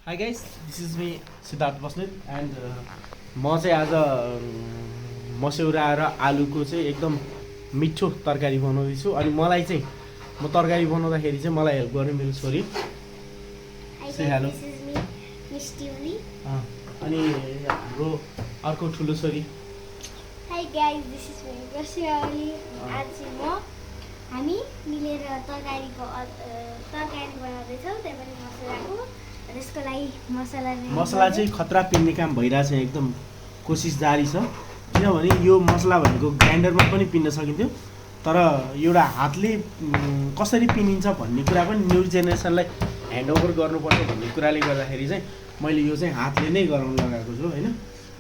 Hi guys, this is me Siddhartha Basnet and म चाहिँ आज मस्यौरा र आलुको चाहिँ एकदम मिठो तरकारी बनाउँदैछु अनि मलाई चाहिँ म तरकारी बनाउँदाखेरि चाहिँ मलाई हेल्प गर्ने मेरो छोरी Say hello. This is me, Misty Uli. अनि हाम्रो अर्को ठुलो छोरी Hi guys, this is me, Misty Uli. आज चाहिँ म हामी मिलेर तरकारी बनाउँदैछौँ त्यही पनि मसलाको र यसको लागि मसला चाहिँ खतरा पिन्ने काम भइरहेछ एकदम कोसिस जारी छ किनभने यो मसला भनेको ग्राइन्डरमा पनि पिन्न सकिन्थ्यो तर एउटा हातले कसरी पिनिन्छ भन्ने कुरा पनि न्यू जेनेरेसनलाई ह्यान्डओभर गर्नुपर्छ भन्ने कुराले गर्दाखेरि चाहिँ मैले यो चाहिँ हातले नै गराउन लगाएको छु होइन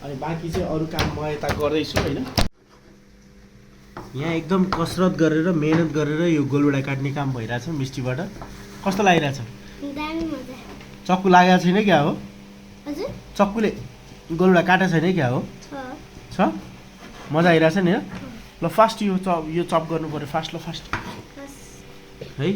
अनि बाँकी चाहिँ अरू काम म यता गर्दैछु होइन यहाँ एकदम कसरत गरेर मेहनत गरेर यो गोलभेडा काट्ने काम भइरहेछ मिस्टीबाट कस्तो लागिरहेछ दामी मजा चक्कु लागेको छैन क्या हो हजुर चक्कुले गोलभेडा काटेको छैन क्या हो छ छ मजा आइरहेछ नि ल फास्ट यो चप गर्नु पऱ्यो फास्ट ल फास्ट बस है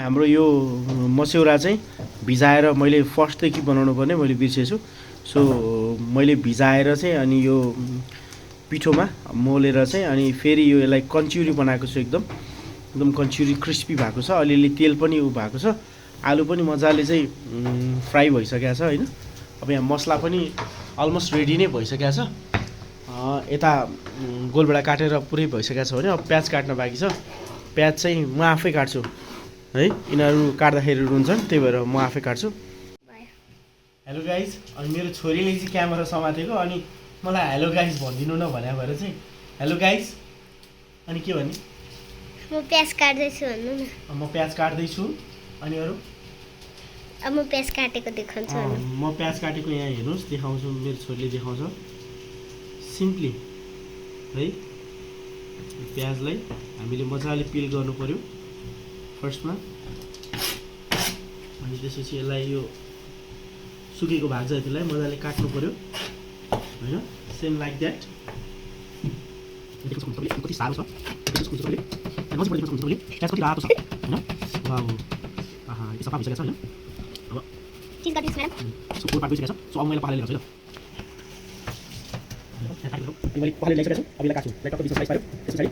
हाम्रो यो मस्यौरा चाहिँ भिजाएर मैले फर्स्टदेखि बनाउनु पर्ने मैले बिर्सेछु सो मैले भिजाएर चाहिँ अनि यो पिठोमा मोलेर चाहिँ अनि फेरि यो यसलाई कन्च्युरी बनाएको छु एकदम कन्च्युरी क्रिस्पी भएको छ अलिअलि तेल पनि उ भएको छ आलु पनि मजाले चाहिँ फ्राई भइसकेको छ होइन अब यहाँ मसला पनि अलमोस्ट रेडी नै भइसकेको छ यता गोलभेडा काटेर पुरै भइसकेको छ भने अब प्याज काट्न बाँकी छ प्याज चाहिँ म आफै काट्छु है यिनीहरू काट्दाखेरि रुन्छन् त्यही भएर म आफै काट्छु हेलो गाइज अनि मेरो छोरीले चाहिँ क्यामेरा समातेको अनि मलाई हेलो गाइज भनिदिनु न भने भएर चाहिँ हेलो गाइज अनि के भने म प्याज काट्दैछु भन्नु न म प्याज काट्दैछु अनि अरू अब म प्याज काटेको देखाउँछु म प्याज काटेको यहाँ हेर्नुहोस् देखाउँछु मेरो छोरीले देखाउँछ सिम्पली है प्याजलाई हामीले मजाले पिल गर्नु पर्यो फर्स्टमा अनि त्यसपछि यसलाई यो सुकेको भाग जतिलाई मजाले काट्नु पर्यो होइन सेम लाइक द्याट कति साह्रो छ कति रातो छ होइन अब सफा भइसकेको छ होइन अब चिज काट्दैछु म्याडम सो पार्ट भइसकेको छ सो अब मैले पखालेर ल्याउँछु ल मैले पखालेर ल्याइसकेको छु अब यसलाई काट्छु लाइक टक्क बिचमा स्लाइस पार्यो त्यस पछाडि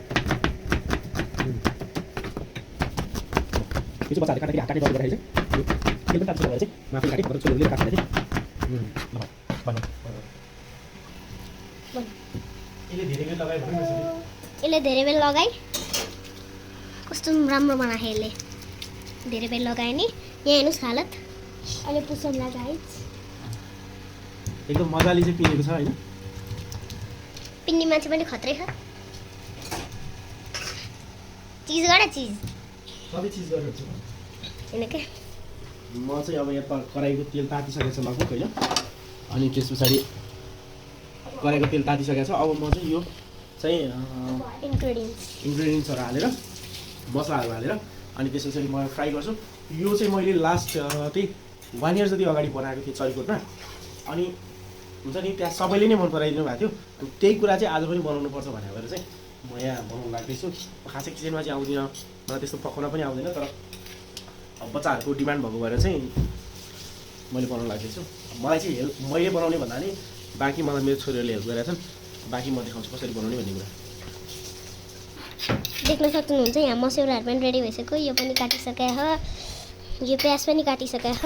यो चाहिँ बच्चाहरूले काट्दाखेरि हात काट्ने दबाई गर्दाखेरि चाहिँ तेल पनि काट्छ भएर चाहिँ म आफैले काटेँ भएर छोरीले काट्छ चाहिँ यसले धेरै बेल लगाइ कस्तो राम्रो बनायो यसले धेरै बेल लगायो नि यहाँ हेर्नुहोस् हालत अहिले पुसम लगाइ एकदम मजाले चाहिँ पिनेको छ होइन पिन्ने मान्छे पनि खत्रै छ चिज गर चिज सबै चिज गरेर छु होइन क्या म चाहिँ अब यहाँ कराईको तेल तातिसकेको छ लगभग होइन अनि त्यस पछाडि कराईको तेल तातिसकेको छ अब म चाहिँ यो चाहिँ इन्ग्रेडियन्ट्सहरू हालेर मसलाहरू हालेर अनि त्यस पछाडि म फ्राई गर्छु यो चाहिँ मैले लास्ट त्यही 1 इयर जति अगाडि बनाएको थिएँ चरिकोटमा अनि हुन्छ नि त्यहाँ सबैले नै मन पराइदिनु भएको थियो त्यही कुरा चाहिँ आज पनि बनाउनुपर्छ भनेर भएर चाहिँ म यहाँ बनाउनु लाग्दैछु खासै किचनमा चाहिँ आउँदिनँ मलाई त्यस्तो पकाउन पनि आउँदैन तर अब बच्चाहरूको डिमान्ड भएको भएर चाहिँ मैले बनाउनु लाग्दैछु मलाई चाहिँ हेल्प मैले बनाउने भन्दा नि बाँकी मलाई मेरो छोरीहरूले हेल्प गरेका छन् बाँकी म देखाउँछु कसरी बनाउने भन्ने कुरा देख्न सक्नुहुन्छ यहाँ मस्यौराहरू पनि रेडी भइसक्यो यो पनि काटिसकेको छ यो प्याज पनि काटिसकेको छ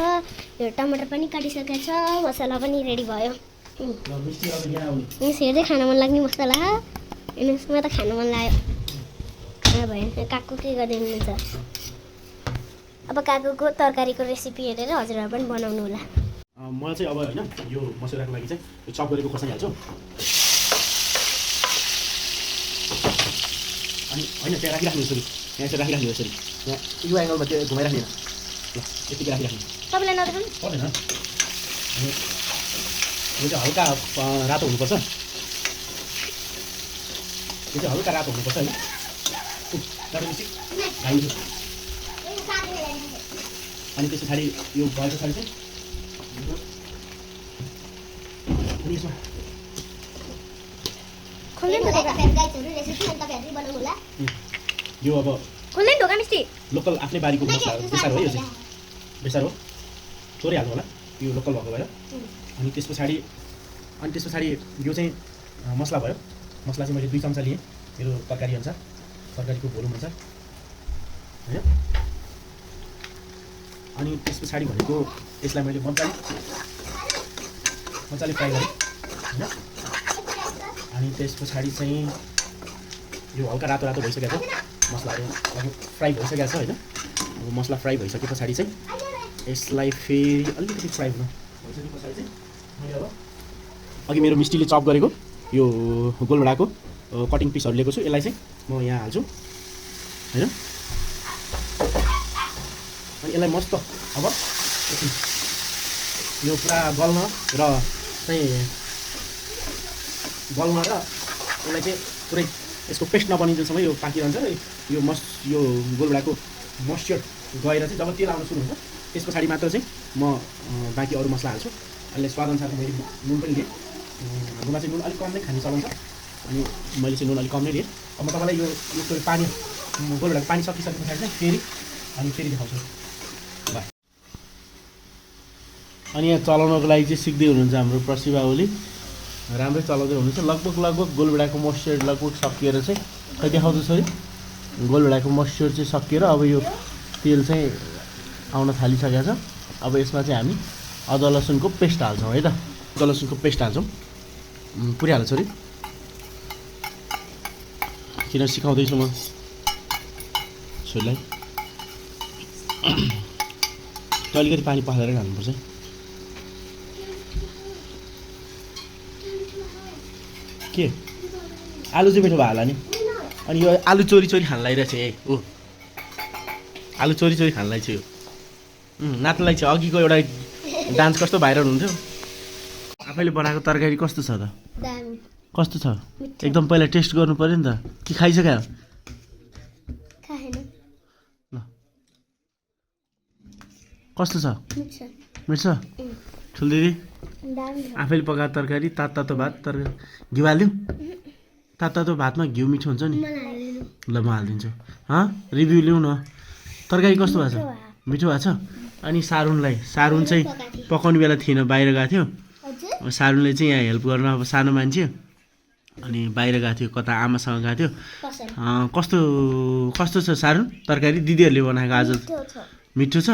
यो टमाटर पनि काटिसकेको छ मसला पनि रेडी भयो हेर्दै खान मन लाग्ने मसला हेर्नुहोस् म त खानु मन लाग्यो खाना भयो काकु के गरिदिनुहुन्छ अब काकुको तरकारीको रेसिपी हेरेर हजुरहरू पनि बनाउनु होला म चाहिँ अब होइन यो मसलाको लागि चाहिँ यो चप गरेको खोर्सानी हाल्छु अनि होइन त्यहाँ राखिराख्नु यहाँ यसरी राखिराख्नु यसरी यहाँ यो एङ्गलमा त्यो घुमाइराख्ने ल यतिकै राखिराख्नु तपाईँलाई नदेखाउनु पर्दैन अनि यो चाहिँ हल्का रातो हुनुपर्छ यो चाहिँ हल्का रातो हुनुपर्छ है गरेपछि खाइदिन्छु अनि त्यस पछाडि यो भए पछाडि चाहिँ अनि यसमा यो अब खोल्दैन ढोका मिस्टी लोकल आफ्नै बारीको मसला बेसार हो यो चाहिँ बेसार हो छोडिहाल्नु होला यो लोकल भएको भएर अनि त्यस पछाडि यो चाहिँ मसला भयो मसला चाहिँ मैले 2 चम्चा लिएँ मेरो तरकारी अनुसार तरकारीको भोलुम अनुसार होइन अनि त्यस पछाडि भनेको यसलाई मैले मजाले फ्राई गरेँ होइन अनि त्यस पछाडि चाहिँ यो हल्का रातो रातो भइसकेको छ मसलाहरू फ्राई भइसकेको छ होइन अब मसला फ्राई भइसके पछाडि चाहिँ यसलाई फेरि अलिकति फ्राई हुन भइसके पछाडि चाहिँ मैले अब अघि मेरो मिस्टीले चप गरेको यो गोलभेडाको कटिङ पिसहरू लिएको छु यसलाई चाहिँ म यहाँ हाल्छु होइन अनि यसलाई मस्त अब यो पुरा गल्न र यसलाई चाहिँ पुरै यसको पेस्ट नबनिन्जेलसम्म यो पाकिरहन्छ यो गोलभेडाको मोइस्चर गएर चाहिँ जब तेल आउन सुरु हुन्छ त्यस पछाडि मात्र चाहिँ म बाँकी अरू मसला हाल्छु अहिले स्वादअनुसारको मैले नुन पनि लिएँ हाम्रोमा चाहिँ नुन अलिक कम नै खाने चलन छ अनि मैले चाहिँ नुन अलिक कम नै लिएँ अब म तपाईँलाई यो पानी गोलभेडाको पानी सकिसके पछाडि चाहिँ फेरि देखाउँछु ल अनि यहाँ चलाउनको लागि चाहिँ सिक्दै हुनुहुन्छ हाम्रो प्रतिभा ओली राम्रै चलाउँदै हुनुहुन्छ लगभग गोलभेडाको मोइस्चर लगभग सकिएर चाहिँ खै देखाउँदैछ है गोलभेडाको मोइस्चर चाहिँ सकिएर अब यो तेल चाहिँ आउन थालिसकेको छ अब यसमा चाहिँ हामी अदुवा लसुनको पेस्ट हाल्छौँ है त अदुवा लसुनको पेस्ट हाल्छौँ पुऱ्याइहाल्छ छोरी किन सिकाउँदैछु म छोरीलाई अलिकति पानी पखालेर हाल्नुपर्छ के आलु चाहिँ मिठो भयो होला नि अनि यो आलु चोरी खान लागिरहेको छ ए ऊ आलु चोरी खान लाग्छ यो नाच्नलाई चाहिँ अघिको एउटा डान्स कस्तो भाइरल हुन्थ्यो आफैले बनाएको तरकारी कस्तो छ त कस्तो छ एकदम पहिला टेस्ट गर्नु पऱ्यो नि त कि खाइसक्यो ल कस्तो छ मिठो छ ठुलो दिदी आफैले पकाएको तरकारी तातो भात तरकारी घिउ हालिदिउँ तातो भातमा घिउ मिठो हुन्छ नि ल म हालिदिन्छु रिभ्यू लिउँ न तरकारी कस्तो भएको छ मिठो भएको छ अनि सारुन चाहिँ पकाउने बेला थिएन बाहिर गएको थियो सारुनले चाहिँ यहाँ हेल्प गर्न अब सानो मान्छे अनि बाहिर गएको थियो कता आमासँग गएको थियो कस्तो छ सारुन तरकारी दिदीहरूले बनाएको आज मिठो छ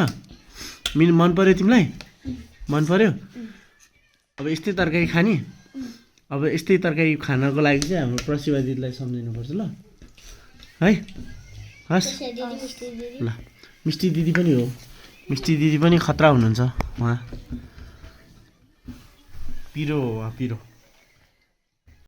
मन पऱ्यो तिमीलाई मन पऱ्यो अब यस्तै तरकारी खाने अब यस्तै तरकारी खानको लागि चाहिँ हाम्रो प्रतिभा दिदीलाई सम्झिनुपर्छ ल है हस् ल मिष्टी दिदी पनि हो मिष्टी दिदी पनि खतरा हुनुहुन्छ उहाँ पिरो